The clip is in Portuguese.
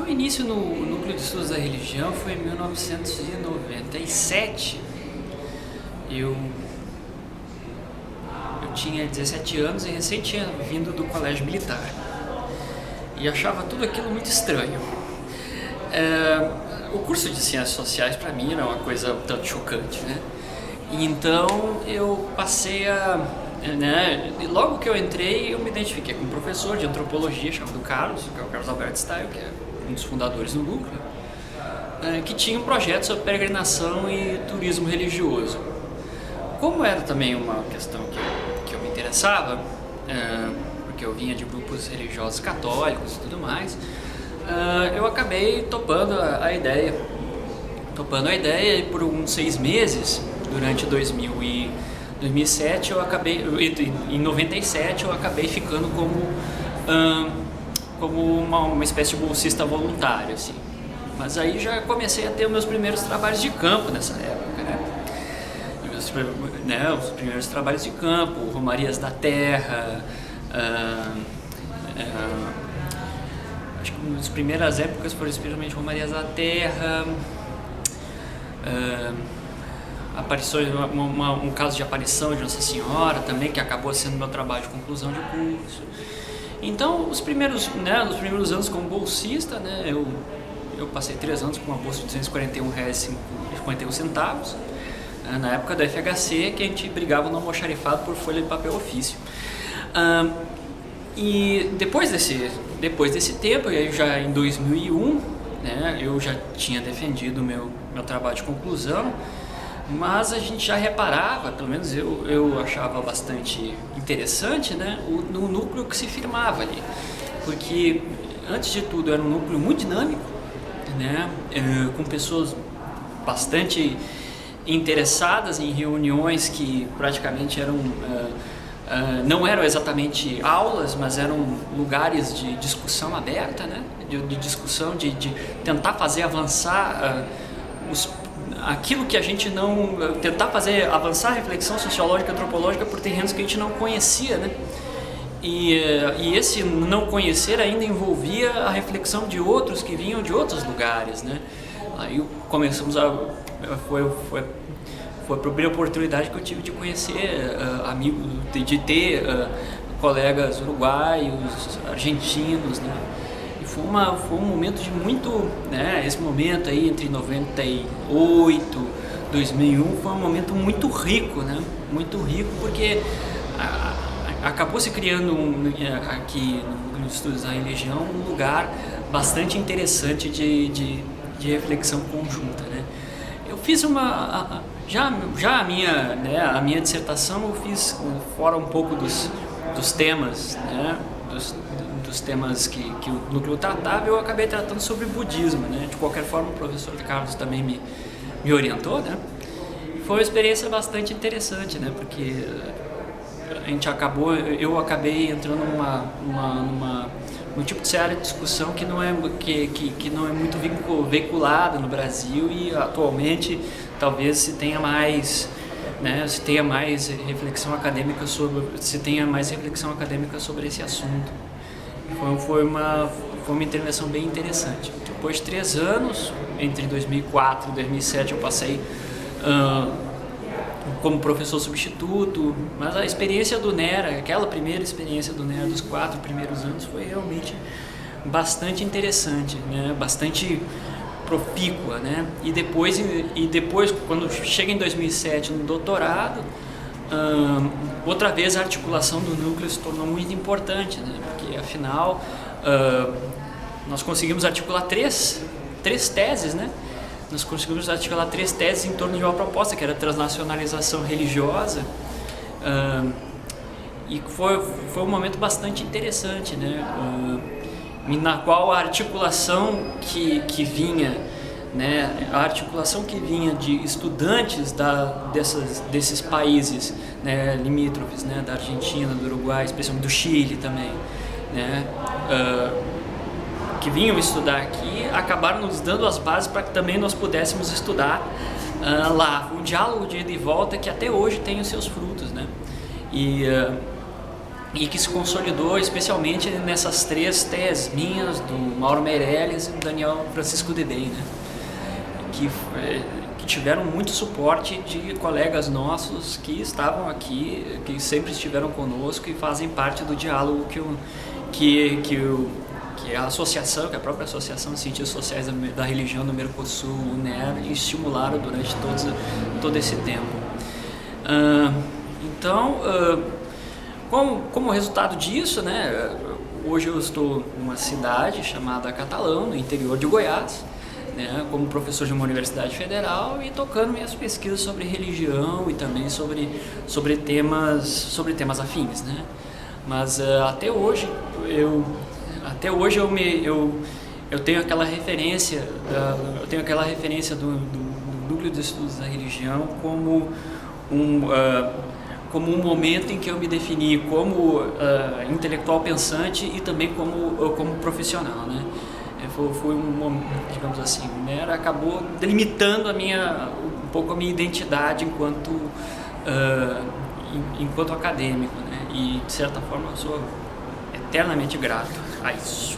meu início no Núcleo de Estudos da Religião foi em 1997. Eu tinha 17 anos e recém tinha vindo do colégio militar. E achava tudo aquilo muito estranho. O curso de Ciências Sociais para mim era uma coisa um tanto chocante, né? E então eu passei e logo que eu entrei, eu me identifiquei com um professor de antropologia chamado Carlos, que é o Carlos Alberto Staio, que é um dos fundadores do núcleo, que tinha um projeto sobre peregrinação e turismo religioso. Como era também uma questão que eu me interessava, porque eu vinha de grupos religiosos católicos e tudo mais, eu acabei topando a ideia e por uns 6 meses, durante 2007, em 97 eu acabei ficando como uma espécie de bolsista voluntário, assim. Mas aí já comecei a ter os meus primeiros trabalhos de campo nessa época, né? Os primeiros trabalhos de campo, Romarias da Terra, acho que uma das primeiras épocas foram especialmente Romarias da Terra, aparições, um caso de aparição de Nossa Senhora também, que acabou sendo meu trabalho de conclusão de curso. Então, os primeiros anos como bolsista, né, eu passei 3 anos com uma bolsa de R$241,51, na época da FHC, que a gente brigava no almoxarifado por folha de papel ofício. E depois desse tempo, e aí já em 2001, né, eu já tinha defendido o meu trabalho de conclusão, mas a gente já reparava, pelo menos eu achava bastante interessante, né, no núcleo que se firmava ali, porque antes de tudo era um núcleo muito dinâmico, né, com pessoas bastante interessadas em reuniões que praticamente eram não eram exatamente aulas, mas eram lugares de discussão aberta, né, de discussão, de tentar fazer avançar aquilo que a gente não... tentar fazer avançar a reflexão sociológica e antropológica por terrenos que a gente não conhecia, né? E esse não conhecer ainda envolvia a reflexão de outros que vinham de outros lugares, né? Aí começamos foi a primeira oportunidade que eu tive de conhecer amigos, de ter colegas uruguaios, argentinos, né? Foi um momento de muito, né, esse momento aí entre 98 e 2001 foi um momento muito rico, né, muito rico, porque acabou se criando aqui no Núcleo de Estudos da Religião um lugar bastante interessante de reflexão conjunta, né. Eu fiz a minha dissertação eu fiz fora um pouco dos temas, né, dos temas que o núcleo tratava, eu acabei tratando sobre budismo, né? De qualquer forma, o professor Carlos também me orientou, né? Foi uma experiência bastante interessante, né? Porque eu acabei entrando num tipo de área de discussão que não é muito veiculada no Brasil, e atualmente talvez se tenha mais, né? Se tenha mais reflexão acadêmica sobre esse assunto. Foi uma intervenção bem interessante. Depois de 3 anos, entre 2004 e 2007, eu passei como professor substituto, mas a experiência do NERA, aquela primeira experiência do NERA dos 4 primeiros anos, foi realmente bastante interessante, né? Bastante profícua, né? E depois, quando chega em 2007 no doutorado, outra vez a articulação do núcleo se tornou muito importante, né? Porque afinal nós conseguimos articular três teses, né? Nós conseguimos articular 3 teses em torno de uma proposta que era a transnacionalização religiosa, e foi um momento bastante interessante, né? Na qual a articulação que vinha, né, a articulação que vinha de estudantes desses países, né, limítrofes, né, da Argentina, do Uruguai, especialmente do Chile também, né, que vinham estudar aqui, acabaram nos dando as bases para que também nós pudéssemos estudar lá. Um diálogo de ida e volta que até hoje tem os seus frutos, né? E e que se consolidou especialmente nessas 3 teses minhas, do Mauro Meirelles e do Daniel Francisco Dedei, né? Que tiveram muito suporte de colegas nossos que estavam aqui, que sempre estiveram conosco e fazem parte do diálogo que a associação, que a própria Associação de Cientistas Sociais da Religião do Mercosul, UNER, estimularam durante todo esse tempo. Então, como resultado disso, né, hoje eu estou numa cidade chamada Catalão, no interior de Goiás, né, como professor de uma universidade federal e tocando minhas pesquisas sobre religião e também sobre temas afins, né? Mas até hoje eu tenho aquela referência do núcleo de estudos da religião como um momento em que eu me defini como intelectual pensante e também como profissional, né? Foi um momento, digamos assim, né? Acabou delimitando um pouco a minha identidade enquanto acadêmico, né? E de certa forma eu sou eternamente grato a isso.